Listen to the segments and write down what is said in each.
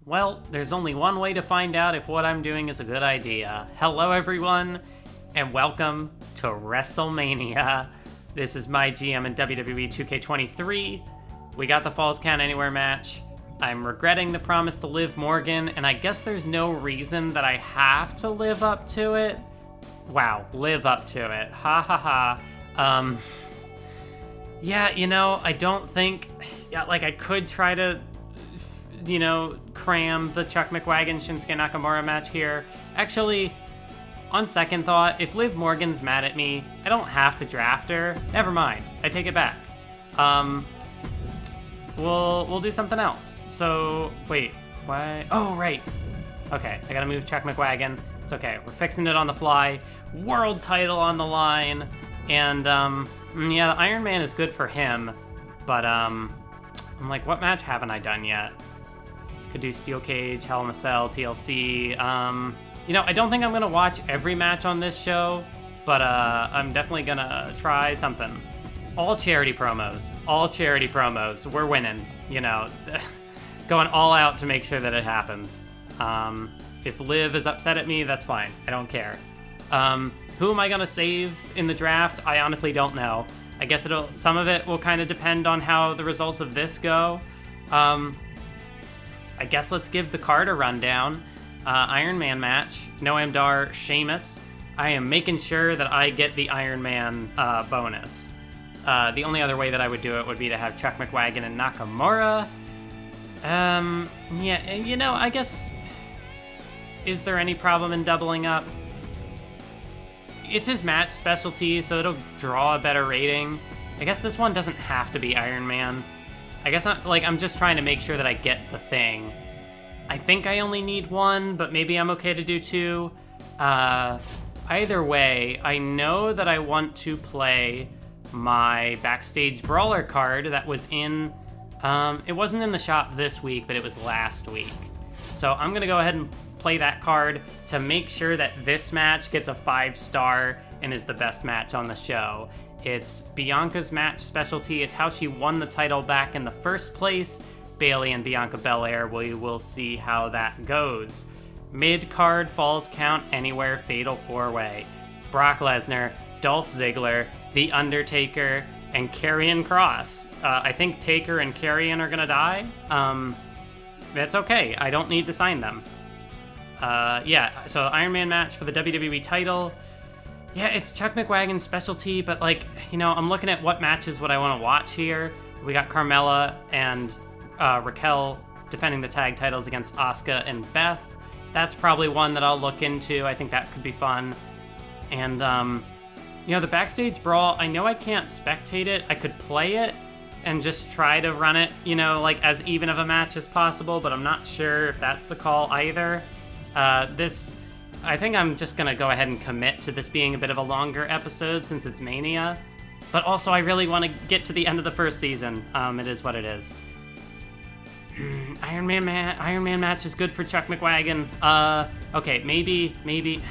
Well, there's only one way to find out if what I'm doing is a good idea. Hello, everyone, and welcome to WrestleMania. This is MyGM and WWE 2K23. We got the Falls Count Anywhere match. I'm regretting the promise to Liv Morgan, and I guess there's no reason that I have to live up to it. Wow, live up to it. Ha ha ha. Yeah, I don't think... I could try to... cram the Chuck McWagon Shinsuke Nakamura match here. Actually, on second thought, if Liv Morgan's mad at me, I don't have to draft her. Never mind. I take it back. We'll do something else. So, wait, why? Oh, right. Okay, I gotta move Chuck McWagon. It's okay. We're fixing it on the fly. World title on the line. And, yeah, the Iron Man is good for him. But, I'm like, what match haven't I done yet? Could do Steel Cage, Hell in a Cell, TLC. I don't think I'm gonna watch every match on this show, but I'm definitely gonna try something. All charity promos. All charity promos. We're winning. Going all out to make sure that it happens. If Liv is upset at me, that's fine. I don't care. Who am I gonna save in the draft? I honestly don't know. I guess some of it will kind of depend on how the results of this go. I guess let's give the card a rundown. Iron Man match, Noam Dar, Sheamus. I am making sure that I get the Iron Man bonus. The only other way that I would do it would be to have Chuck McWagon and Nakamura. I guess... Is there any problem in doubling up? It's his match specialty, so it'll draw a better rating. I guess this one doesn't have to be Iron Man. I guess I'm just trying to make sure that I get the thing. I think I only need one, but maybe I'm okay to do two. Either way, I know that I want to play my Backstage Brawler card that was in... it wasn't in the shop this week, but it was last week. So I'm going to go ahead and play that card to make sure that this match gets a 5-star and is the best match on the show. It's Bianca's match specialty. It's how she won the title back in the first place. Bayley and Bianca Belair. We will see how that goes. Mid-card Falls Count Anywhere Fatal 4-Way. Brock Lesnar, Dolph Ziggler, The Undertaker, and Karrion Kross. I think Taker and Karrion are gonna die. That's okay. I don't need to sign them. So Iron Man match for the WWE title. Yeah, it's Chuck McWagon's specialty, but I'm looking at what matches would I want to watch here. We got Carmella and Raquel defending the tag titles against Asuka and Beth. That's probably one that I'll look into. I think that could be fun. And, the Backstage Brawl, I know I can't spectate it. I could play it and just try to run it, as even of a match as possible, but I'm not sure if that's the call either. I think I'm just going to go ahead and commit to this being a bit of a longer episode since it's Mania. But also, I really want to get to the end of the first season. It is what it is. Iron Man match is good for Chuck McWagon. Okay, maybe...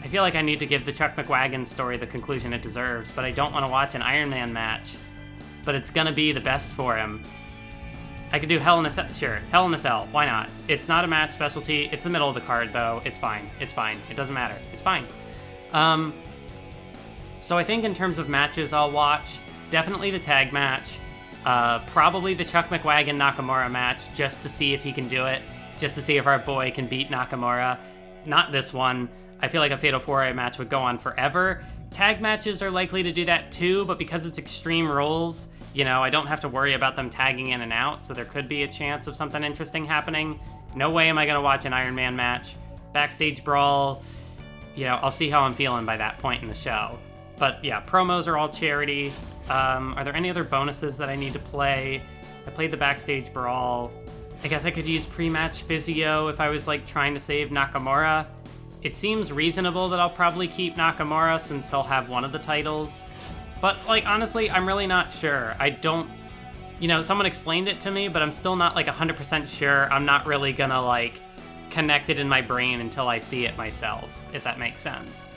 I feel like I need to give the Chuck McWagon story the conclusion it deserves, but I don't want to watch an Iron Man match. But it's going to be the best for him. I could do Hell in a Cell. Sure, Hell in a Cell. Why not? It's not a match specialty. It's the middle of the card, though. It's fine. It's fine. It doesn't matter. It's fine. So I think in terms of matches I'll watch, definitely the tag match. Probably the Chuck McWagon Nakamura match, just to see if he can do it. Just to see if our boy can beat Nakamura. Not this one. I feel like a Fatal 4-Way match would go on forever. Tag matches are likely to do that too, but because it's Extreme Rules... I don't have to worry about them tagging in and out, so there could be a chance of something interesting happening. No way am I going to watch an Iron Man match. Backstage Brawl, I'll see how I'm feeling by that point in the show. But yeah, promos are all charity. Are there any other bonuses that I need to play? I played the Backstage Brawl. I guess I could use pre-match physio if I was trying to save Nakamura. It seems reasonable that I'll probably keep Nakamura since he'll have one of the titles. But, honestly, I'm really not sure. I don't... someone explained it to me, but I'm still not, 100% sure. I'm not really gonna, connect it in my brain until I see it myself, if that makes sense.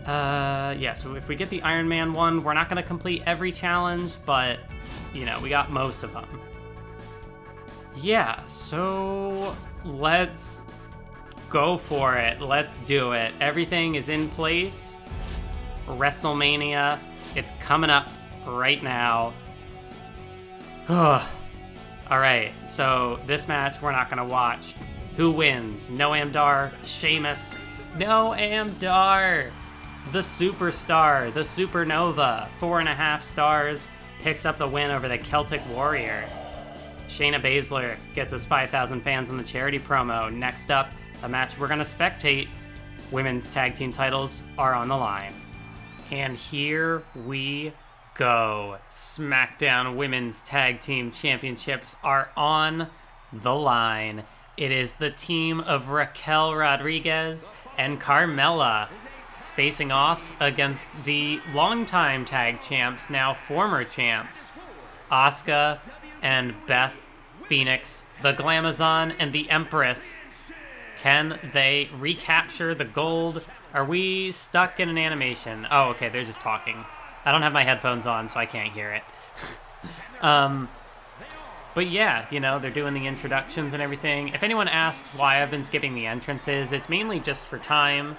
So if we get the Iron Man one, we're not gonna complete every challenge, but, we got most of them. Yeah, so let's go for it. Let's do it. Everything is in place. WrestleMania, it's coming up right now. Alright, so this match we're not gonna watch. Who wins? Noam Dar, Sheamus. Noam Dar, the superstar, the supernova, 4.5 stars, picks up the win over the Celtic Warrior. Shayna Baszler gets us 5,000 fans in the charity promo. Next up, a match we're gonna spectate. Women's tag team titles are on the line. And here we go. SmackDown Women's Tag Team Championships are on the line. It is the team of Raquel Rodriguez and Carmella facing off against the longtime tag champs, now former champs, Asuka and Beth Phoenix, the Glamazon and the Empress. Can they recapture the gold? Are we stuck in an animation? Oh, okay, they're just talking. I don't have my headphones on, so I can't hear it. But yeah, you know, they're doing the introductions and everything. If anyone asks why I've been skipping the entrances, it's mainly just for time.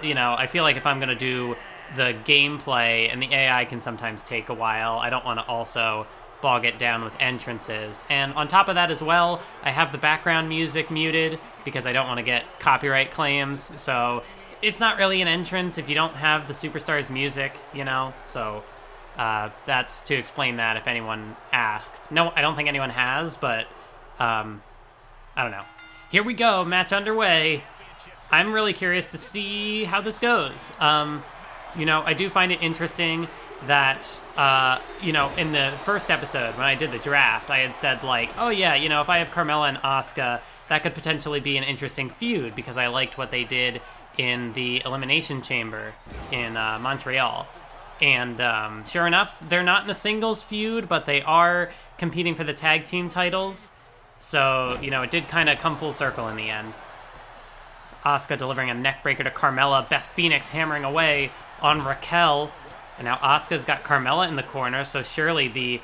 You know, I feel like if I'm going to do the gameplay, and the AI can sometimes take a while, I don't want to also bog it down with entrances. And on top of that as well, I have the background music muted because I don't want to get copyright claims. So it's not really an entrance if you don't have the Superstars music, you know? So that's to explain that if anyone asked. No, I don't think anyone has, but I don't know. Here we go, match underway. I'm really curious to see how this goes. You know, I do find it interesting that, you know, in the first episode when I did the draft, I had said like, oh yeah, you know, if I have Carmella and Asuka, that could potentially be an interesting feud because I liked what they did in the Elimination Chamber in Montreal. And sure enough, they're not in a singles feud, but they are competing for the tag team titles. So, you know, it did kind of come full circle in the end. It's Asuka delivering a neckbreaker to Carmella, Beth Phoenix hammering away on Raquel. And now Asuka's got Carmella in the corner, so surely the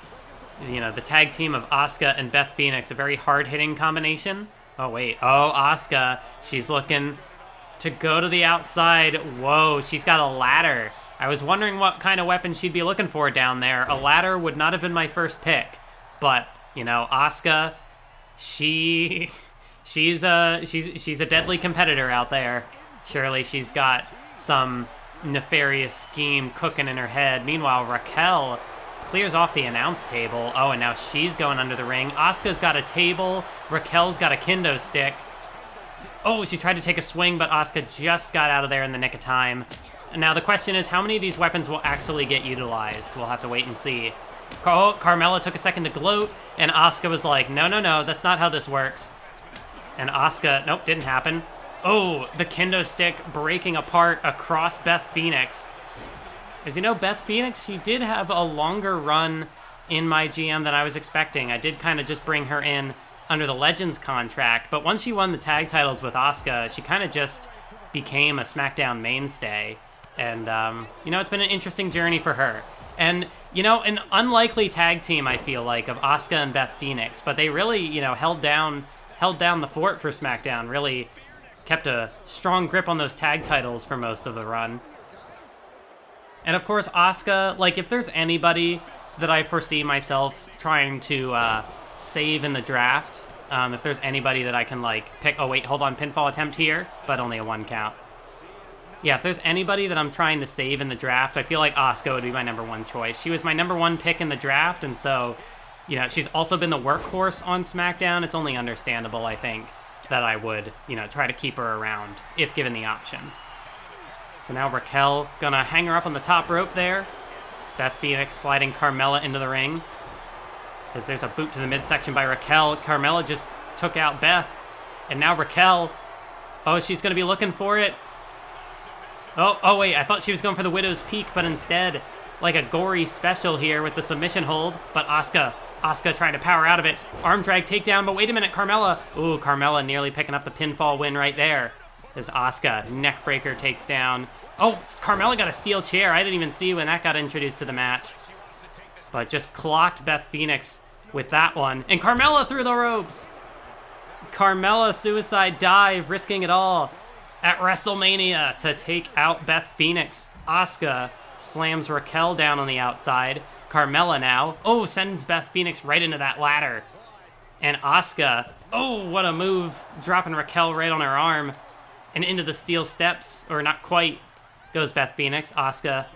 tag team of Asuka and Beth Phoenix, a very hard-hitting combination. Oh, wait. Oh, Asuka. She's looking to go to the outside. Whoa, she's got a ladder. I was wondering what kind of weapon she'd be looking for down there. A ladder would not have been my first pick. But, you know, Asuka, she's a deadly competitor out there. Surely she's got some nefarious scheme cooking in her head. Meanwhile, Raquel clears off the announce table. Oh, and now she's going under the ring. Asuka's got a table. Raquel's got a kendo stick. Oh, she tried to take a swing, but Asuka just got out of there in the nick of time. Now the question is, how many of these weapons will actually get utilized? We'll have to wait and see. Carmella took a second to gloat, and Asuka was like, no, that's not how this works. And Asuka, nope, didn't happen. Oh, the kendo stick breaking apart across Beth Phoenix. As you know, Beth Phoenix, she did have a longer run in MyGM than I was expecting. I did kind of just bring her in under the Legends contract, but once she won the tag titles with Asuka, she kind of just became a SmackDown mainstay. And, you know, it's been an interesting journey for her. And, you know, an unlikely tag team, I feel like, of Asuka and Beth Phoenix, but they really, you know, held down the fort for SmackDown, really kept a strong grip on those tag titles for most of the run. And of course, Asuka, like, if there's anybody that I foresee myself trying to save in the draft, if there's anybody that I can, like, pick... Oh, wait, hold on, pinfall attempt here, but only a 1 count. Yeah, if there's anybody that I'm trying to save in the draft, I feel like Asuka would be my number 1 choice. She was my number 1 pick in the draft, and so, you know, she's also been the workhorse on SmackDown. It's only understandable, I think, that I would, you know, try to keep her around if given the option. So now Raquel gonna hang her up on the top rope there. Beth Phoenix sliding Carmella into the ring. As there's a boot to the midsection by Raquel. Carmella just took out Beth. And now Raquel, oh, she's gonna be looking for it. Oh wait, I thought she was going for the Widow's Peak, but instead, like a gory special here with the submission hold. But Asuka trying to power out of it. Arm drag takedown, but wait a minute, Carmella. Ooh, Carmella nearly picking up the pinfall win right there. As Asuka, neckbreaker takes down. Oh, Carmella got a steel chair. I didn't even see when that got introduced to the match. But just clocked Beth Phoenix with that one. And Carmella through the ropes. Carmella suicide dive, risking it all at WrestleMania to take out Beth Phoenix. Asuka slams Raquel down on the outside. Carmella now, sends Beth Phoenix right into that ladder. And Asuka, what a move, dropping Raquel right on her arm. And into the steel steps, or not quite, goes Beth Phoenix. Asuka,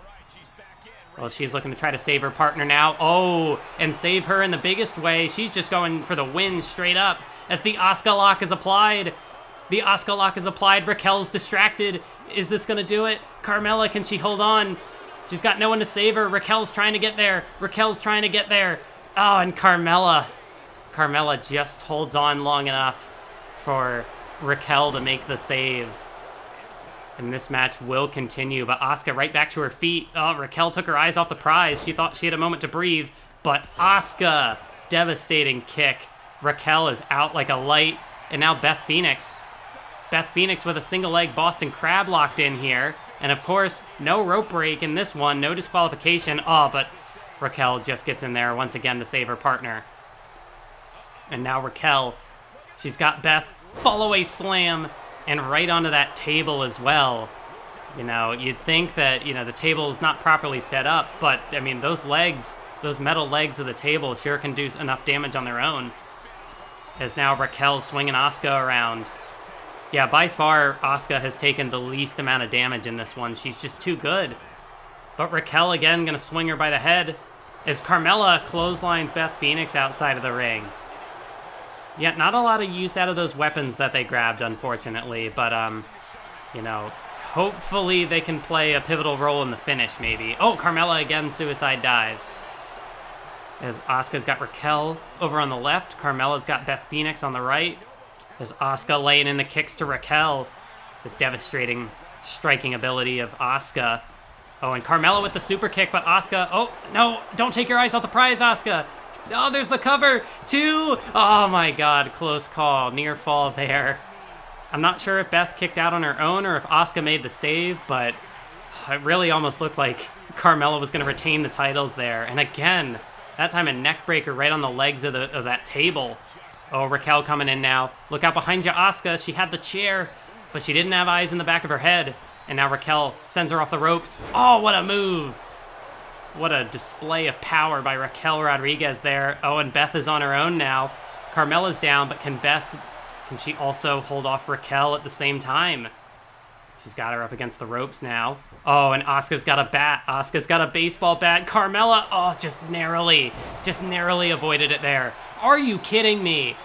well, she's looking to try to save her partner now. And save her in the biggest way. She's just going for the win straight up as the Asuka lock is applied. The Asuka lock is applied. Raquel's distracted. Is this going to do it? Carmella, can she hold on? She's got no one to save her. Raquel's trying to get there. And Carmella just holds on long enough for Raquel to make the save. And this match will continue, but Asuka right back to her feet. Raquel took her eyes off the prize. She thought she had a moment to breathe, but Asuka, devastating kick. Raquel is out like a light, and now Beth Phoenix. Beth Phoenix with a single leg Boston Crab locked in here. And of course, no rope break in this one, no disqualification. But Raquel just gets in there once again to save her partner. And now Raquel, she's got Beth, fall-away slam, and right onto that table as well. You'd think that, the table is not properly set up, but, those legs, those metal legs of the table sure can do enough damage on their own. As now Raquel swinging Asuka around. Yeah, by far, Asuka has taken the least amount of damage in this one. She's just too good. But Raquel, again, going to swing her by the head as Carmella clotheslines Beth Phoenix outside of the ring. Yeah, not a lot of use out of those weapons that they grabbed, unfortunately. But, hopefully they can play a pivotal role in the finish, maybe. Carmella, again, suicide dive. As Asuka's got Raquel over on the left. Carmella's got Beth Phoenix on the right. As Asuka laying in the kicks to Raquel. The devastating striking ability of Asuka. And Carmella with the super kick, but Asuka, no, don't take your eyes off the prize, Asuka. There's the cover, 2. Oh my god, close call, near fall there. I'm not sure if Beth kicked out on her own or if Asuka made the save, but it really almost looked like Carmella was going to retain the titles there. And again, that time a neck breaker right on the legs of that table. Raquel coming in now. Look out behind you, Asuka. She had the chair, but she didn't have eyes in the back of her head. And now Raquel sends her off the ropes. What a move. What a display of power by Raquel Rodriguez there. And Beth is on her own now. Carmella's down, but can she also hold off Raquel at the same time? She's got her up against the ropes now. And Asuka's got a bat. Asuka's got a baseball bat. Carmella, just narrowly avoided it there. Are you kidding me?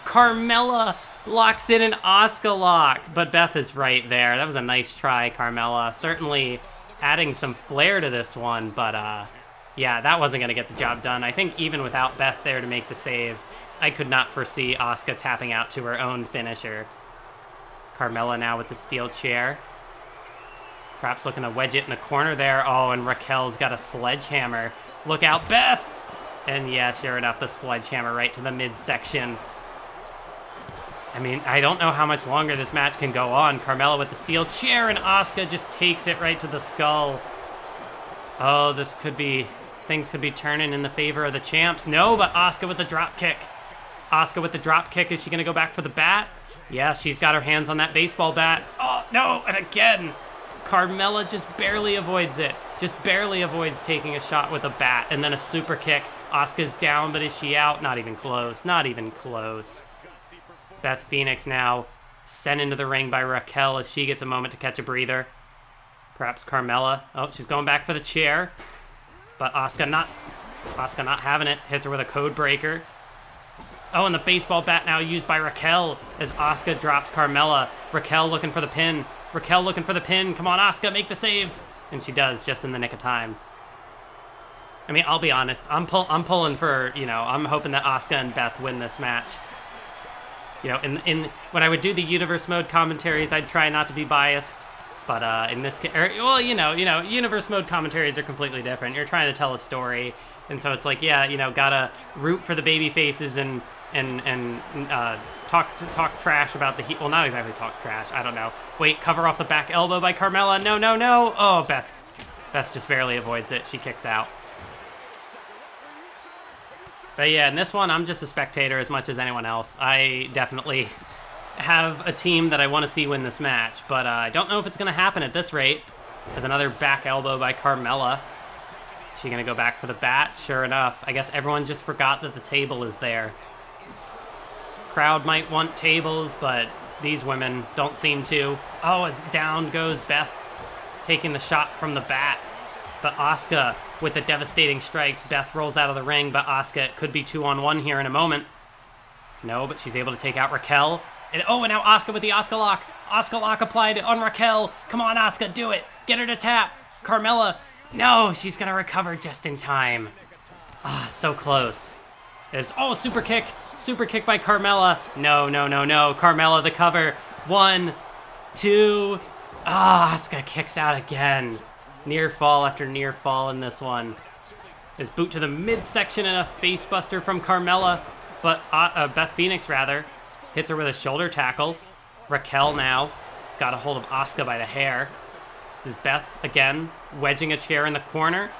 Carmella locks in an Asuka lock, but Beth is right there. That was a nice try, Carmella. Certainly adding some flair to this one, but yeah, that wasn't going to get the job done. I think even without Beth there to make the save, I could not foresee Asuka tapping out to her own finisher. Carmella now with the steel chair. Perhaps looking to wedge it in the corner there. And Raquel's got a sledgehammer. Look out, Beth! And yeah, sure enough, the sledgehammer right to the midsection. I don't know how much longer this match can go on. Carmella with the steel chair, and Asuka just takes it right to the skull. Things could be turning in the favor of the champs. No, but Asuka with the drop kick. Is she going to go back for the bat? Yeah, she's got her hands on that baseball bat. No, and again, Carmella just barely avoids it. Just barely avoids taking a shot with a bat, and then a super kick. Asuka's down, but is she out? Not even close. Beth Phoenix now sent into the ring by Raquel as she gets a moment to catch a breather. Perhaps Carmella. She's going back for the chair. But Asuka not having it. Hits her with a code breaker. And the baseball bat now used by Raquel as Asuka drops Carmella. Raquel looking for the pin. Come on, Asuka, make the save. And she does, just in the nick of time. I'll be honest. I'm pulling for, I'm hoping that Asuka and Beth win this match. When I would do the universe mode commentaries, I'd try not to be biased. But in this case, universe mode commentaries are completely different. You're trying to tell a story, and so it's like, gotta root for the baby faces and talk trash about the heat. Well, not exactly talk trash. I don't know. Wait, cover off the back elbow by Carmella. No. Beth just barely avoids it. She kicks out. But yeah, in this one, I'm just a spectator as much as anyone else. I definitely have a team that I want to see win this match, but I don't know if it's going to happen at this rate. There's another back elbow by Carmella. Is she going to go back for the bat? Sure enough. I guess everyone just forgot that the table is there. Crowd might want tables, but these women don't seem to. Oh, as down goes Beth, taking the shot from the bat. But Asuka with the devastating strikes. Beth rolls out of the ring, but Asuka, it could be 2-on-1 here in a moment. No, but she's able to take out Raquel. And now Asuka with the Asuka lock. Asuka lock applied on Raquel. Come on, Asuka, do it. Get her to tap. Carmella, no, she's going to recover just in time. Ah, so close. Super kick. Super kick by Carmella. No. Carmella the cover. 1, 2. Asuka kicks out again. Near fall after near fall in this one. His boot to the midsection and a face buster from Carmella. But Beth Phoenix, hits her with a shoulder tackle. Raquel now got a hold of Asuka by the hair. Is Beth again wedging a chair in the corner.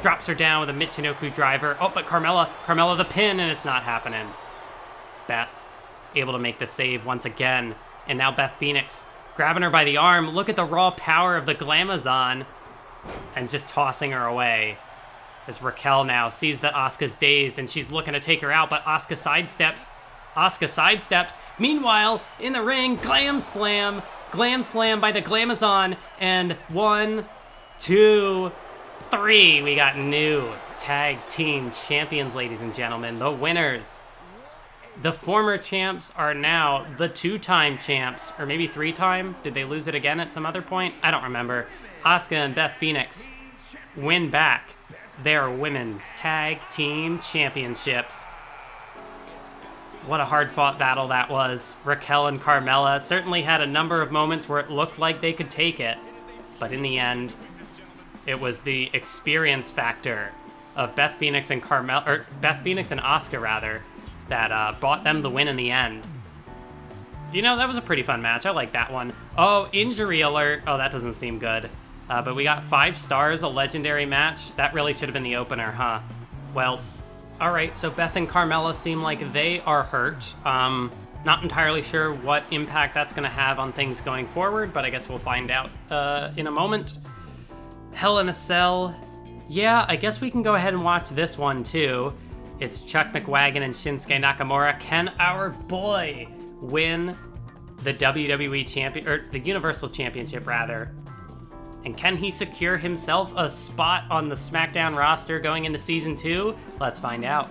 Drops her down with a Michinoku driver. Oh, but Carmella the pin, and it's not happening. Beth able to make the save once again. And now Beth Phoenix grabbing her by the arm. Look at the raw power of the Glamazon. And just tossing her away. As Raquel now sees that Asuka's dazed and she's looking to take her out, but Asuka sidesteps. Meanwhile, in the ring, Glam Slam by the Glamazon. And 1, 2, 3. We got new tag team champions, ladies and gentlemen. The winners. The former champs are now the 2-time champs, or maybe 3-time. Did they lose it again at some other point? I don't remember. Asuka and Beth Phoenix win back their women's tag team championships. What a hard-fought battle that was. Raquel and Carmella certainly had a number of moments where it looked like they could take it, but in the end, it was the experience factor of Beth Phoenix and Asuka that brought them the win in the end. You know, that was a pretty fun match. I like that one. Oh, injury alert. Oh, that doesn't seem good. But we got 5 stars, a legendary match. That really should have been the opener, huh? Well, all right, so Beth and Carmella seem like they are hurt. Not entirely sure what impact that's going to have on things going forward, but I guess we'll find out in a moment. Hell in a Cell. Yeah, I guess we can go ahead and watch this one, too. It's Chuck McWagon and Shinsuke Nakamura. Can our boy win the WWE champion, or the Universal Championship, rather? And can he secure himself a spot on the SmackDown roster going into Season 2? Let's find out.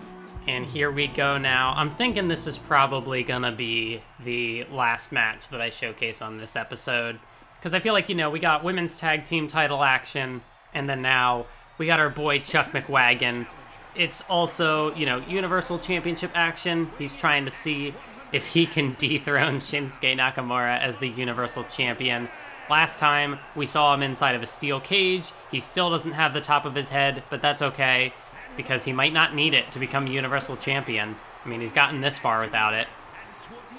And here we go now. I'm thinking this is probably gonna be the last match that I showcase on this episode. Because I feel like, we got women's tag team title action, and then now we got our boy Chuck McWagon. It's also, Universal Championship action. He's trying to see if he can dethrone Shinsuke Nakamura as the Universal Champion. Last time, we saw him inside of a steel cage. He still doesn't have the top of his head, but that's okay, because he might not need it to become Universal Champion. I mean, he's gotten this far without it.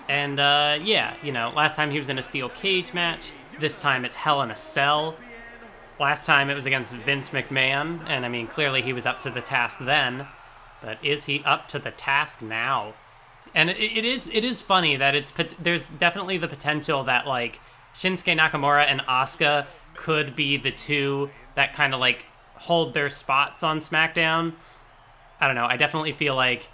And, last time he was in a steel cage match. This time it's Hell in a Cell. Last time it was against Vince McMahon, and I mean, clearly he was up to the task then. But is he up to the task now? And it is funny that there's definitely the potential that, Shinsuke Nakamura and Asuka could be the two that kind of hold their spots on SmackDown. I don't know. I definitely feel like,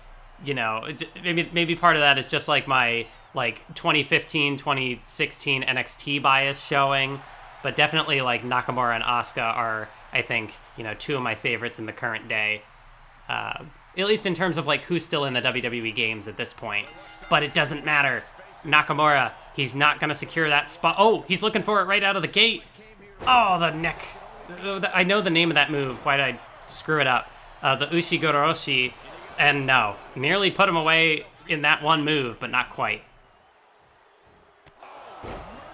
maybe part of that is just my 2015, 2016 NXT bias showing, but definitely Nakamura and Asuka are, I think, two of my favorites in the current day. At least in terms of who's still in the WWE games at this point. But it doesn't matter. Nakamura, he's not going to secure that spot. Oh, he's looking for it right out of the gate. Oh, the neck. I know the name of that move. Why did I screw it up? The Ushigoroshi. And no, nearly put him away in that one move, but not quite.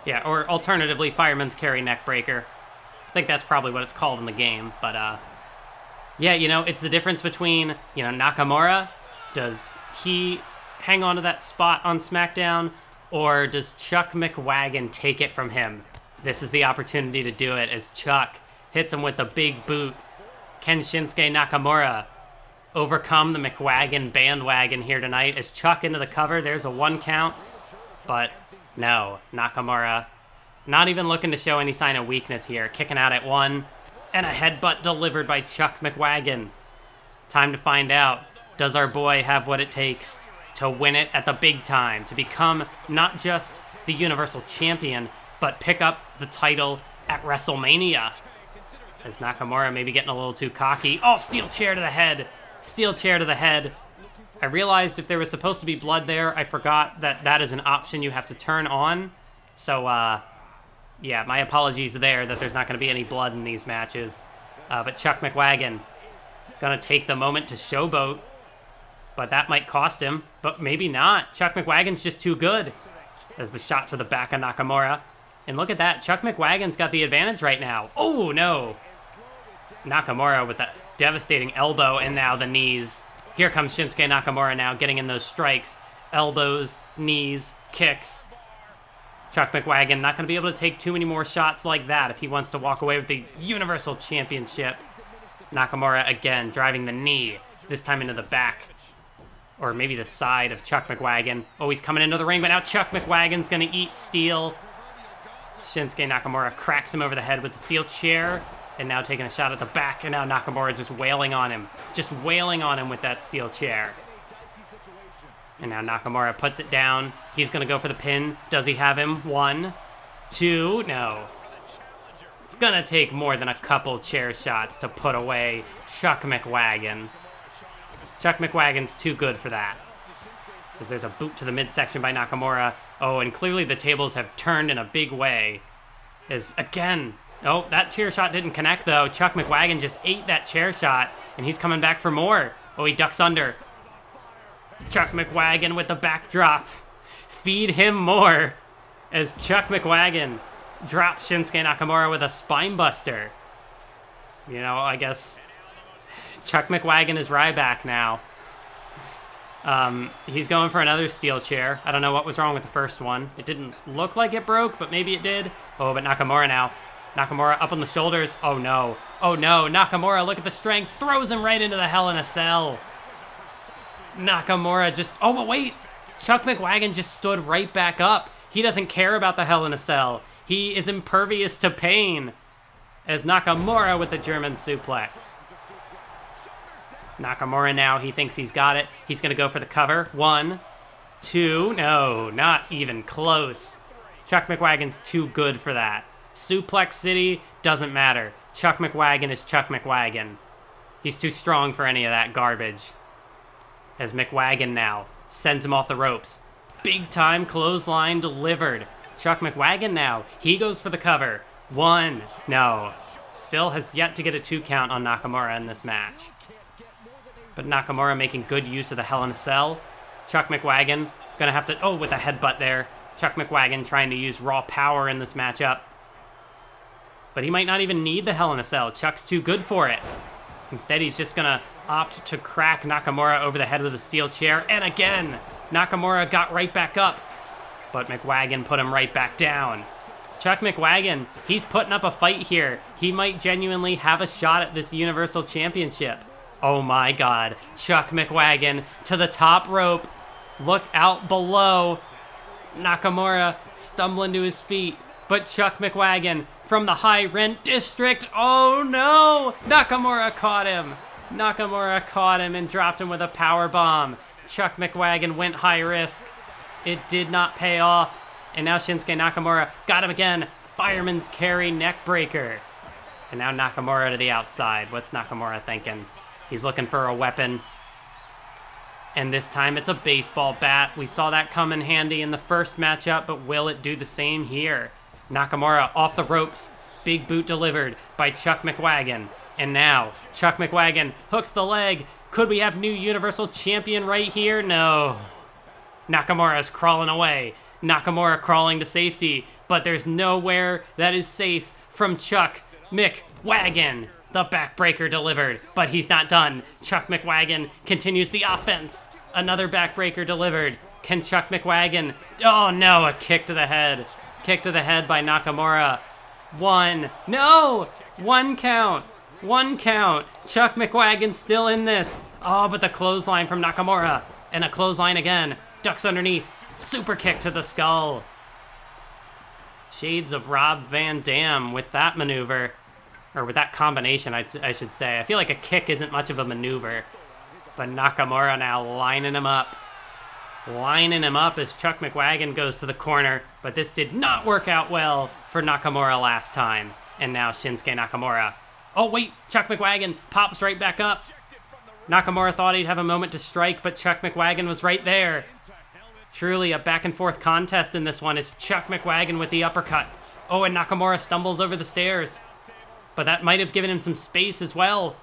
Yeah, or alternatively, Fireman's Carry Neck Breaker. I think that's probably what it's called in the game. But, it's the difference between, Nakamura. Does he hang on to that spot on SmackDown, or does Chuck McWagon take it from him? This is the opportunity to do it as Chuck hits him with a big boot. Can Shinsuke Nakamura overcome the McWagon bandwagon here tonight as Chuck into the cover. There's a 1 count, but no, Nakamura not even looking to show any sign of weakness here. Kicking out at 1, and a headbutt delivered by Chuck McWagon. Time to find out, does our boy have what it takes to win it at the big time, to become not just the Universal Champion, but pick up the title at WrestleMania? As Nakamura maybe getting a little too cocky. Oh, steel chair to the head. Steel chair to the head. I realized if there was supposed to be blood there, I forgot that that is an option you have to turn on. So, yeah, my apologies there that there's not going to be any blood in these matches. But Chuck McWagon going to take the moment to showboat. But that might cost him, but maybe not. Chuck McWagon's just too good. As the shot to the back of Nakamura. And look at that, Chuck McWagon's got the advantage right now. Oh, no. Nakamura with that devastating elbow, and now the knees. Here comes Shinsuke Nakamura now, getting in those strikes. Elbows, knees, kicks. Chuck McWagon not going to be able to take too many more shots like that if he wants to walk away with the Universal Championship. Nakamura again, driving the knee, this time into the back. Or maybe the side of Chuck McWagon. Oh, he's coming into the ring, but now Chuck McWagon's going to eat steel. Shinsuke Nakamura cracks him over the head with the steel chair. And now taking a shot at the back, and now Nakamura just wailing on him. Just wailing on him with that steel chair. And now Nakamura puts it down. He's going to go for the pin. Does he have him? 1, 2, no. It's going to take more than a couple chair shots to put away Chuck McWagon. Chuck McWagon's too good for that. As there's a boot to the midsection by Nakamura. Oh, and clearly the tables have turned in a big way. As, again... Oh, that chair shot didn't connect, though. Chuck McWagon just ate that chair shot, and he's coming back for more. Oh, he ducks under. Chuck McWagon with the backdrop. Feed him more. As Chuck McWagon drops Shinsuke Nakamura with a spine buster. You know, I guess Chuck McWagon is Ryback now. He's going for another steel chair. I don't know what was wrong with the first one. It didn't look like it broke, but maybe it did. Oh, but Nakamura now. Nakamura up on the shoulders. Oh, no. Oh, no. Nakamura, look at the strength. Throws him right into the Hell in a Cell. Nakamura just... Oh, but wait. Chuck McWagon just stood right back up. He doesn't care about the Hell in a Cell. He is impervious to pain. As Nakamura with the German suplex. Nakamura now, he thinks he's got it. He's going to go for the cover. 1, 2. No, not even close. Chuck McWagon's too good for that. Suplex City doesn't matter. Chuck McWagon is Chuck McWagon. He's too strong for any of that garbage. As McWagon now sends him off the ropes. Big time clothesline delivered. Chuck McWagon now. He goes for the cover. 1. No. Still has yet to get a 2 count on Nakamura in this match. But Nakamura making good use of the Hell in a Cell. Chuck McWagon gonna have to... Oh, with a headbutt there. Chuck McWagon trying to use raw power in this matchup. But he might not even need the Hell in a Cell. Chuck's too good for it. Instead, he's just gonna opt to crack Nakamura over the head with a steel chair. And again, Nakamura got right back up. But McWagon put him right back down. Chuck McWagon, he's putting up a fight here. He might genuinely have a shot at this Universal Championship. Oh my God. Chuck McWagon to the top rope. Look out below. Nakamura stumbling to his feet. But Chuck McWagon from the high rent district. Oh no! Nakamura caught him. Nakamura caught him and dropped him with a power bomb. Chuck McWagon went high risk. It did not pay off. And now Shinsuke Nakamura got him again. Fireman's carry neck breaker. And now Nakamura to the outside. What's Nakamura thinking? He's looking for a weapon. And this time it's a baseball bat. We saw that come in handy in the first matchup, but will it do the same here? Nakamura off the ropes. Big boot delivered by Chuck McWagon. And now Chuck McWagon hooks the leg. Could we have new Universal Champion right here? No. Nakamura's crawling away. Nakamura crawling to safety. But there's nowhere that is safe from Chuck McWagon. The backbreaker delivered, but he's not done. Chuck McWagon continues the offense. Another backbreaker delivered. Can Chuck McWagon... Oh no, a kick to the head. Kick to the head by Nakamura. 1. No! 1 count. 1 count. Chuck McWagon's still in this. Oh, but the clothesline from Nakamura. And a clothesline again. Ducks underneath. Super kick to the skull. Shades of Rob Van Dam with that maneuver. Or with that combination, I should say. I feel like a kick isn't much of a maneuver. But Nakamura now lining him up. Lining him up as Chuck McWagon goes to the corner. But this did not work out well for Nakamura last time. And now Shinsuke Nakamura. Oh, wait. Chuck McWagon pops right back up. Nakamura thought he'd have a moment to strike, but Chuck McWagon was right there. Truly a back-and-forth contest in this one. It's Chuck McWagon with the uppercut. Oh, and Nakamura stumbles over the stairs. But that might have given him some space as well.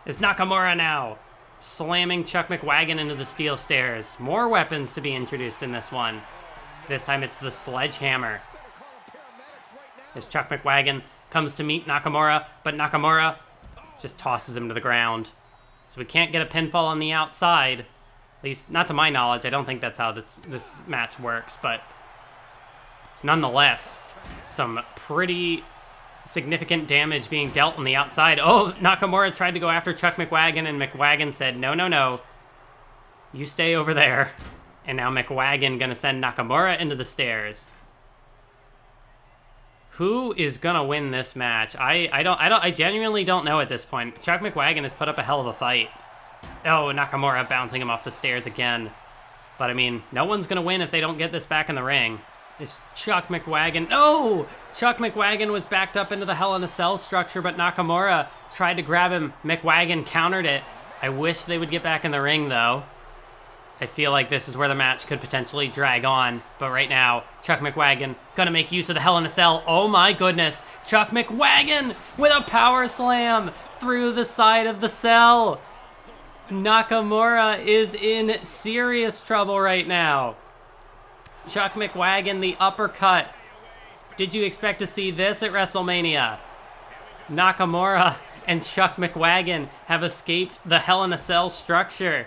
It's Nakamura now, slamming Chuck McWagon into the steel stairs. More weapons to be introduced in this one. This time it's the sledgehammer. As Chuck McWagon comes to meet Nakamura, but Nakamura just tosses him to the ground. So we can't get a pinfall on the outside. At least, not to my knowledge. I don't think that's how this match works, but nonetheless, some pretty significant damage being dealt on the outside. Oh, Nakamura tried to go after Chuck McWagon, and McWagon said, no, no, no. You stay over there. And now McWagon gonna send Nakamura into the stairs. Who is gonna win this match? I genuinely don't know at this point. Chuck McWagon has put up a hell of a fight. Oh, Nakamura bouncing him off the stairs again. But I mean, no one's gonna win if they don't get this back in the ring. It's Chuck McWagon. No! Chuck McWagon was backed up into the Hell in a Cell structure, but Nakamura tried to grab him. McWagon countered it. I wish they would get back in the ring, though. I feel like this is where the match could potentially drag on. But right now, Chuck McWagon gonna make use of the Hell in a Cell. Oh my goodness. Chuck McWagon with a power slam through the side of the cell. Nakamura is in serious trouble right now. Chuck McWagon, the uppercut. Did you expect to see this at WrestleMania? Nakamura and Chuck McWagon have escaped the Hell in a Cell structure.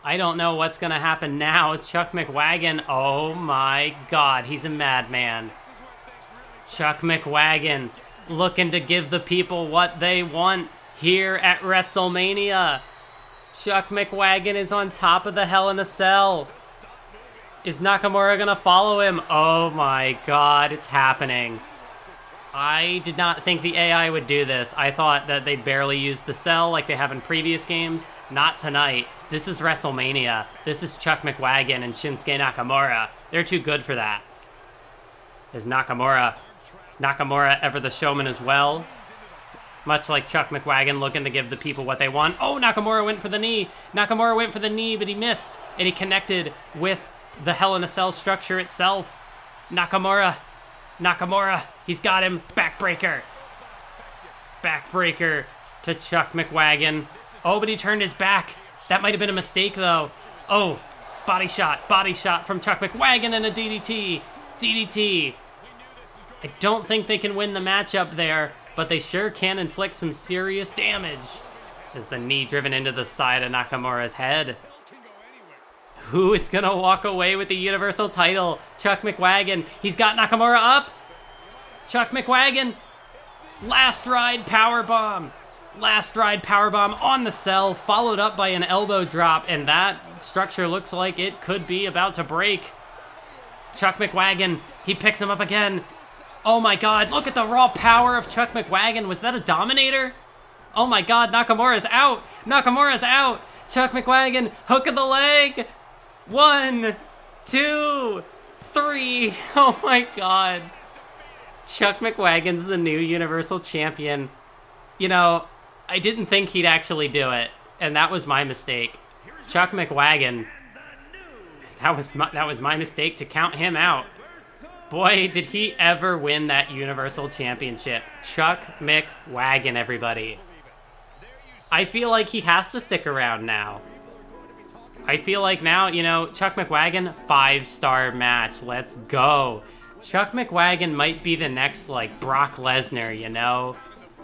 I don't know what's going to happen now. Chuck McWagon, oh my God, he's a madman. Chuck McWagon looking to give the people what they want here at WrestleMania. Chuck McWagon is on top of the Hell in a Cell. Is Nakamura going to follow him? Oh my God, it's happening. I did not think the AI would do this. I thought that they'd barely use the cell like they have in previous games. Not tonight. This is WrestleMania. This is Chuck McWagon and Shinsuke Nakamura. They're too good for that. Is Nakamura ever the showman as well? Much like Chuck McWagon looking to give the people what they want. Oh, Nakamura went for the knee. Nakamura went for the knee, but he missed. And he connected with the Hell in a Cell structure itself. Nakamura, he's got him. Backbreaker to Chuck McWagon. Oh, but he turned his back. That might have been a mistake, though. Oh, body shot from Chuck McWagon and a DDT. I don't think they can win the match up there, but they sure can inflict some serious damage. As the knee driven into the side of Nakamura's head. Who is going to walk away with the Universal title? Chuck McWagon. He's got Nakamura up. Chuck McWagon. Last ride powerbomb on the cell, followed up by an elbow drop, and that structure looks like it could be about to break. Chuck McWagon, he picks him up again. Oh my God, look at the raw power of Chuck McWagon. Was that a Dominator? Oh my God, Nakamura's out. Chuck McWagon, hook of the leg. 1, 2, 3. Oh my God. Chuck McWagon's the new Universal Champion. You know, I didn't think he'd actually do it, and that was my mistake. Chuck McWagon, that was my mistake to count him out. Boy, did he ever win that Universal Championship. Chuck McWagon, everybody. I feel like he has to stick around now. I feel like now, you know, Chuck McWagon, 5-star match. Let's go. Chuck McWagon might be the next, like, Brock Lesnar, you know?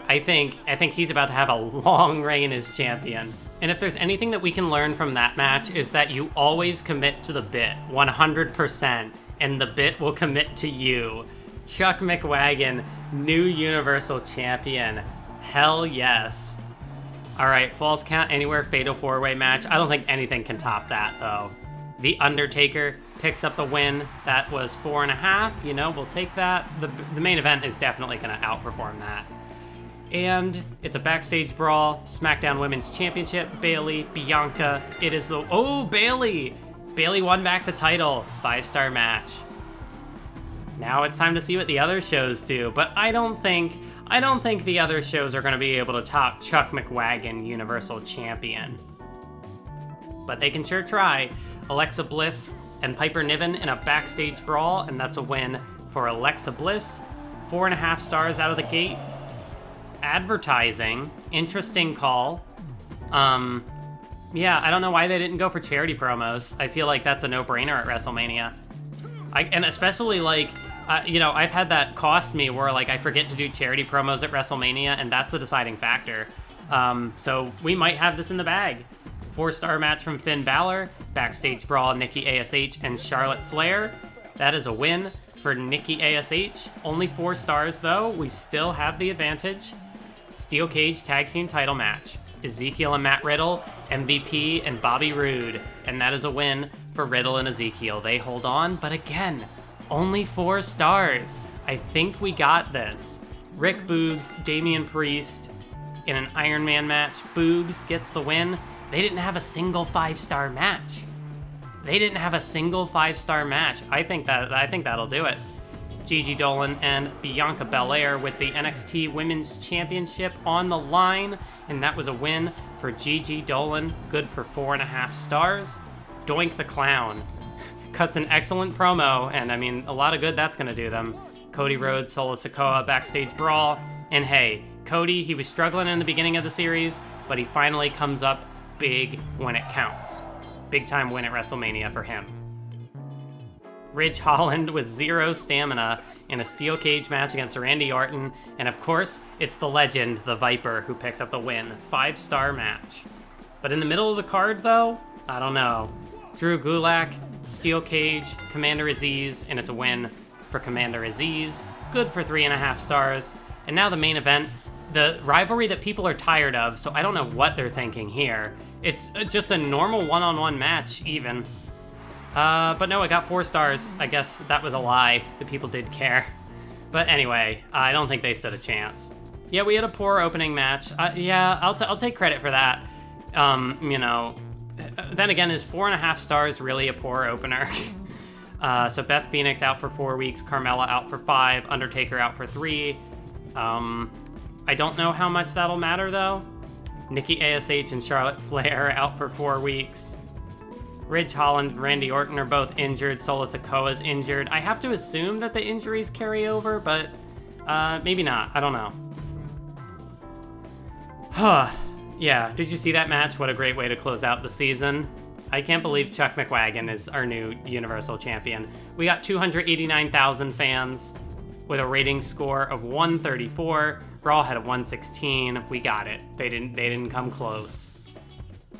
I think he's about to have a long reign as champion. And if there's anything that we can learn from that match is that you always commit to the bit, 100%, and the bit will commit to you. Chuck McWagon, new Universal Champion. Hell yes. All right, Falls Count Anywhere Fatal 4-Way match. I don't think anything can top that, though. The Undertaker picks up the win. That was 4.5. You know, we'll take that. The main event is definitely going to outperform that. And it's a backstage brawl. SmackDown Women's Championship. Bayley, Bianca. It is the... Oh, Bayley! Bayley won back the title. 5-star match. Now it's time to see what the other shows do, but I don't think the other shows are going to be able to top Chuck McWagon, Universal Champion. But they can sure try. Alexa Bliss and Piper Niven in a backstage brawl, and that's a win for Alexa Bliss. 4.5 stars out of the gate. Advertising, interesting call. Yeah, I don't know why they didn't go for charity promos. I feel like that's a no-brainer at WrestleMania. And especially, like, you know, I've had that cost me where, like, I forget to do charity promos at WrestleMania, and that's the deciding factor. So we might have this in the bag. 4-star match from Finn Balor, backstage brawl, Nikki ASH and Charlotte Flair. That is a win for Nikki ASH. Only 4 stars, though. We still have the advantage. Steel Cage Tag Team title match. Ezekiel and Matt Riddle, MVP and Bobby Roode. And that is a win for Riddle and Ezekiel. They hold on, but again, only 4 stars. I think we got this. Rick Boogs, Damian Priest in an Iron Man match. Boogs gets the win. They didn't have a single 5-star match. I think that'll do it. Gigi Dolan and Bianca Belair with the NXT Women's Championship on the line, and that was a win for Gigi Dolan, good for 4.5 stars. Doink the Clown cuts an excellent promo, and I mean, a lot of good that's gonna do them. Cody Rhodes, Solo Sikoa, backstage brawl, and hey, Cody, he was struggling in the beginning of the series, but he finally comes up big when it counts. Big time win at WrestleMania for him. Ridge Holland with 0 stamina in a steel cage match against Randy Orton, and of course, it's the legend, the Viper, who picks up the win. 5-star match. But in the middle of the card, though, I don't know. Drew Gulak, steel cage, Commander Aziz, and it's a win for Commander Aziz. Good for 3.5 stars. And now the main event, the rivalry that people are tired of, so I don't know what they're thinking here. It's just a normal one-on-one match, even. But no, I got 4 stars. I guess that was a lie. The people did care. But anyway, I don't think they stood a chance. Yeah, we had a poor opening match. Yeah, I'll take credit for that. You know, then again, is 4.5 stars really a poor opener? So Beth Phoenix out for 4 weeks, Carmella out for 5, Undertaker out for 3. I don't know how much that'll matter, though. Nikki ASH and Charlotte Flair out for 4 weeks. Ridge Holland and Randy Orton are both injured. Solo Sikoa's injured. I have to assume that the injuries carry over, but maybe not. I don't know. Huh. Yeah, did you see that match? What a great way to close out the season. I can't believe Chuck McWagon is our new Universal Champion. We got 289,000 fans with a rating score of 134. Raw had a 116. We got it. They didn't come close.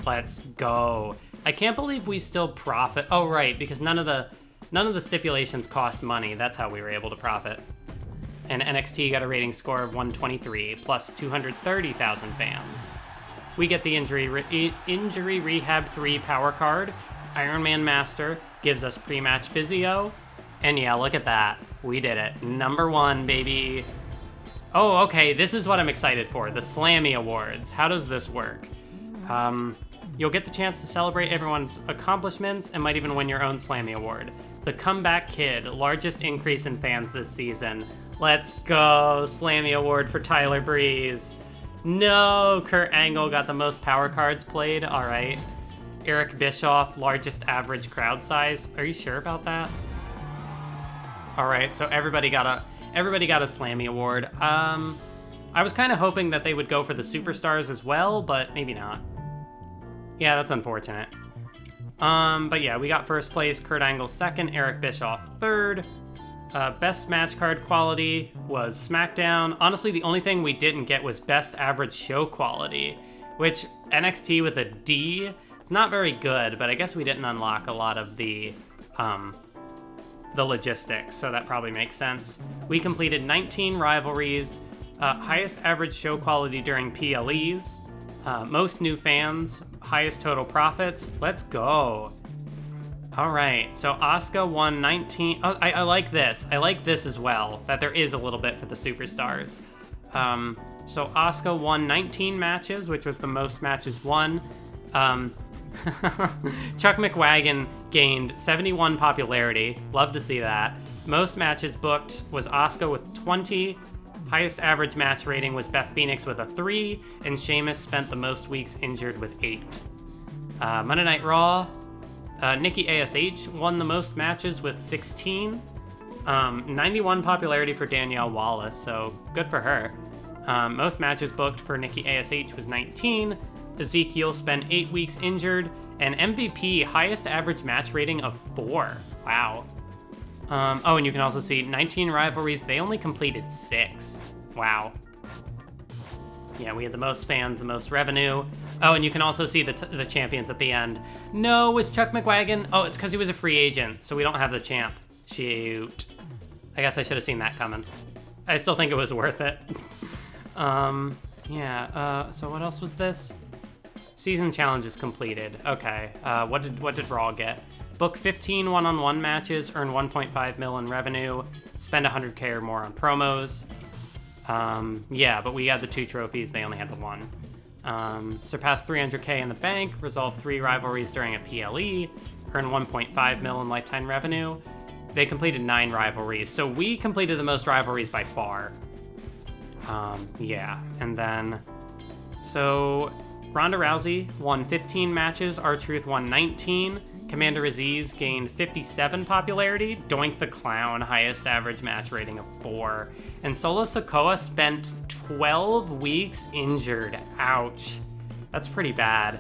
Let's go. I can't believe we still profit. Oh, right, because none of the stipulations cost money. That's how we were able to profit. And NXT got a rating score of 123 plus 230,000 fans. We get the Injury Rehab 3 power card. Iron Man Master gives us pre-match physio. And yeah, look at that. We did it. Number 1, baby. Oh, okay, this is what I'm excited for. The Slammy Awards. How does this work? You'll get the chance to celebrate everyone's accomplishments and might even win your own Slammy Award. The Comeback Kid, largest increase in fans this season. Let's go, Slammy Award for Tyler Breeze. No, Kurt Angle got the most power cards played. All right. Eric Bischoff, largest average crowd size. Are you sure about that? All right, so everybody got a Slammy Award. I was kind of hoping that they would go for the superstars as well, but maybe not. Yeah, that's unfortunate. But yeah, we got first place, Kurt Angle second, Eric Bischoff third. Best match card quality was SmackDown. Honestly, the only thing we didn't get was best average show quality, which NXT with a D, it's not very good, but I guess we didn't unlock a lot of the logistics, so that probably makes sense. We completed 19 rivalries, highest average show quality during PLEs. Most new fans, highest total profits. Let's go. All right, so Asuka won 19. Oh, I like this. I like this as well, that there is a little bit for the superstars. So Asuka won 19 matches, which was the most matches won. Chuck McWagon gained 71 popularity. Love to see that. Most matches booked was Asuka with 20. Highest average match rating was Beth Phoenix with a 3, and Sheamus spent the most weeks injured with 8. Monday Night Raw, Nikki ASH won the most matches with 16. 91 popularity for Danielle Wallace, so good for her. Most matches booked for Nikki ASH was 19. Ezekiel spent 8 weeks injured, and MVP, highest average match rating of 4. Wow. Oh, and you can also see 19 rivalries. They only completed 6. Wow. Yeah, we had the most fans, the most revenue. Oh, and you can also see the champions at the end. No, was Chuck McWagon? Oh, it's because he was a free agent, so we don't have the champ. Shoot. I guess I should have seen that coming. I still think it was worth it. Yeah, so what else was this? Season challenges completed. Okay, what did Raw get? Book 15 one-on-one matches, earn 1.5 mil in revenue, spend 100K or more on promos. Yeah, but we had the 2 trophies, they only had the 1. Surpass 300K in the bank, resolve 3 rivalries during a PLE, earn 1.5 mil in lifetime revenue. They completed 9 rivalries, so we completed the most rivalries by far. Yeah, and then, so Ronda Rousey won 15 matches, R-Truth won 19, Commander Aziz gained 57 popularity, Doink the Clown, highest average match rating of 4, and Solo Sikoa spent 12 weeks injured. Ouch. That's pretty bad.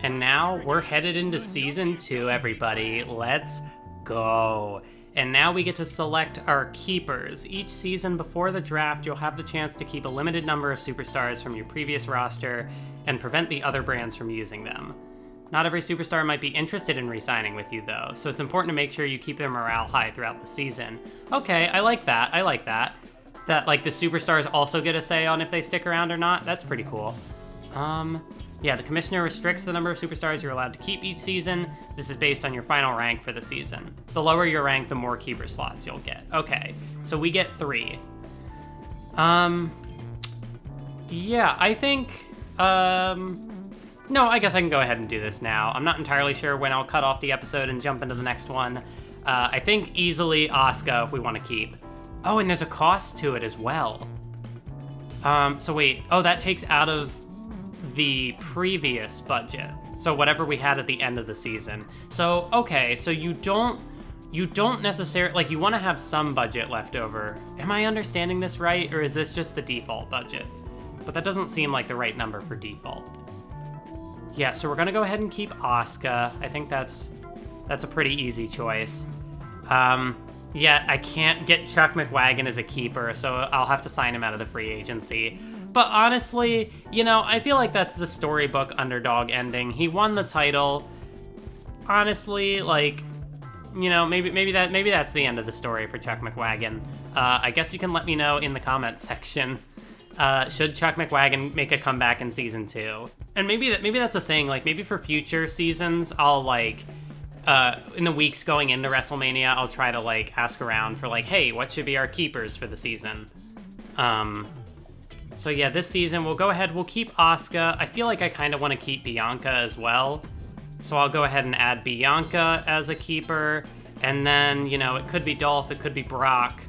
And now we're headed into Season 2, everybody. Let's go. And now we get to select our keepers. Each season before the draft, you'll have the chance to keep a limited number of superstars from your previous roster and prevent the other brands from using them. Not every superstar might be interested in re-signing with you though, so it's important to make sure you keep their morale high throughout the season. Okay, I like that, That, like, the superstars also get a say on if they stick around or not. That's pretty cool. Yeah, the commissioner restricts the number of superstars you're allowed to keep each season. This is based on your final rank for the season. The lower your rank, the more keeper slots you'll get. Okay, so we get 3. Yeah, I think, no, I guess I can go ahead and do this now. I'm not entirely sure when I'll cut off the episode and jump into the next one. I think easily Asuka if we want to keep. Oh, and there's a cost to it as well. So wait, oh, that takes out of the previous budget. So whatever we had at the end of the season. So, okay, so you don't necessarily, like, you want to have some budget left over. Am I understanding this right, or is this just the default budget? But that doesn't seem like the right number for default. Yeah, so we're gonna go ahead and keep Asuka. I think that's a pretty easy choice. Yeah, I can't get Chuck McWagon as a keeper, so I'll have to sign him out of the free agency. But honestly, you know, I feel like that's the storybook underdog ending. He won the title. Honestly, like, you know, maybe that's the end of the story for Chuck McWagon. I guess you can let me know in the comments section. Should Chuck McWagon make a comeback in season 2? And maybe that's a thing. Like, maybe for future seasons, I'll like, in the weeks going into WrestleMania, I'll try to like ask around for like, hey, what should be our keepers for the season? So yeah, this season we'll go ahead, we'll keep Asuka. I feel like I kind of want to keep Bianca as well. So I'll go ahead and add Bianca as a keeper. And then, you know, it could be Dolph, it could be Brock.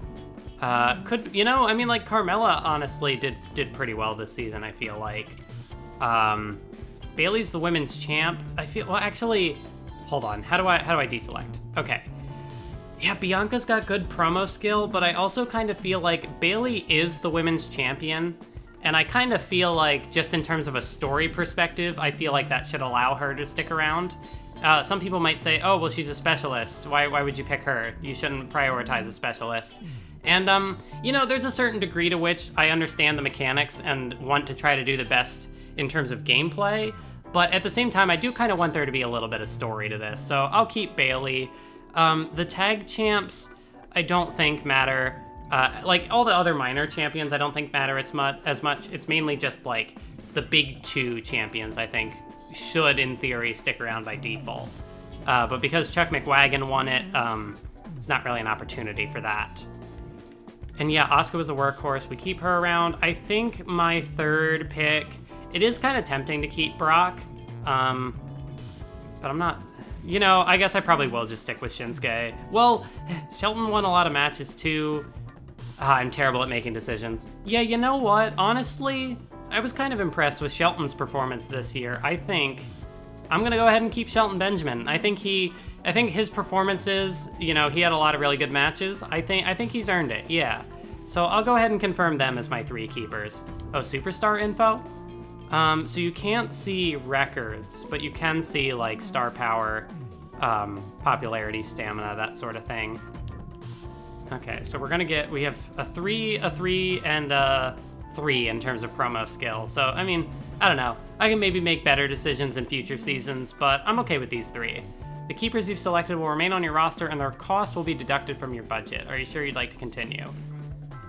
You know, I mean, like, Carmella honestly did pretty well this season, I feel like. Bayley's the women's champ. I feel, well, actually, hold on. How do I deselect? Okay. Yeah, Bianca's got good promo skill, but I also kind of feel like Bayley is the women's champion. And I kind of feel like, just in terms of a story perspective, I feel like that should allow her to stick around. Some people might say, oh, well, she's a specialist. Why would you pick her? You shouldn't prioritize a specialist. And, you know, there's a certain degree to which I understand the mechanics and want to try to do the best in terms of gameplay. But at the same time, I do kind of want there to be a little bit of story to this. So I'll keep Bayley. The tag champs, I don't think matter. Like, all the other minor champions, I don't think matter as much. It's mainly just, like, the big two champions, I think, should, in theory, stick around by default. But because Chuck McWagon won it, it's not really an opportunity for that. And yeah, Asuka was the workhorse. We keep her around. I think my third pick, it is kind of tempting to keep Brock, but I'm not... You know, I guess I probably will just stick with Shinsuke. Well, Shelton won a lot of matches too. I'm terrible at making decisions. Yeah, you know what? Honestly, I was kind of impressed with Shelton's performance this year. I think I'm gonna go ahead and keep Shelton Benjamin. I think his performances, you know, he had a lot of really good matches. I think he's earned it, yeah. So I'll go ahead and confirm them as my 3 keepers. Oh, superstar info? So you can't see records, but you can see like star power, popularity, stamina, that sort of thing. Okay, so we have a 3, and a 3 in terms of promo skill. So, I mean, I don't know. I can maybe make better decisions in future seasons, but I'm okay with these 3. The keepers you've selected will remain on your roster and their cost will be deducted from your budget. Are you sure you'd like to continue?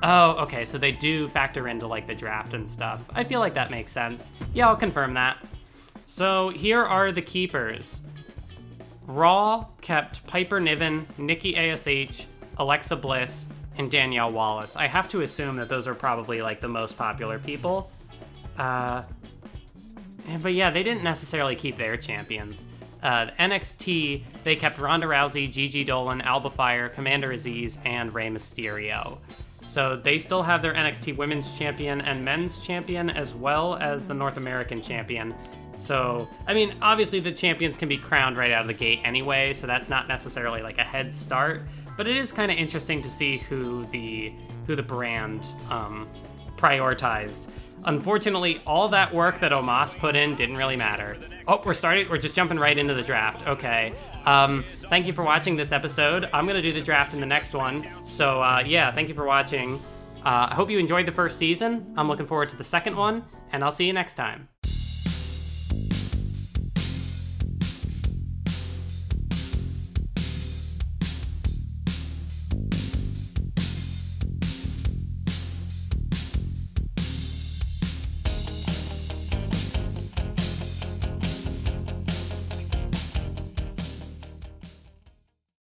Oh, okay, so they do factor into like the draft and stuff. I feel like that makes sense. Yeah, I'll confirm that. So here are the keepers. Raw kept Piper Niven, Nikki ASH, Alexa Bliss, and Danielle Wallace. I have to assume that those are probably like the most popular people. But yeah, they didn't necessarily keep their champions. NXT, they kept Ronda Rousey, Gigi Dolan, Alba Fire, Commander Aziz, and Rey Mysterio. So they still have their NXT Women's Champion and Men's Champion, as well as the North American Champion. So, I mean, obviously the champions can be crowned right out of the gate anyway, so that's not necessarily like a head start, but it is kind of interesting to see who the brand prioritized. Unfortunately, all that work that Omos put in didn't really matter. Oh, we're just jumping right into the draft. Okay. Thank you for watching this episode. I'm going to do the draft in the next one. So, yeah, thank you for watching. I hope you enjoyed the first season. I'm looking forward to the second one, and I'll see you next time.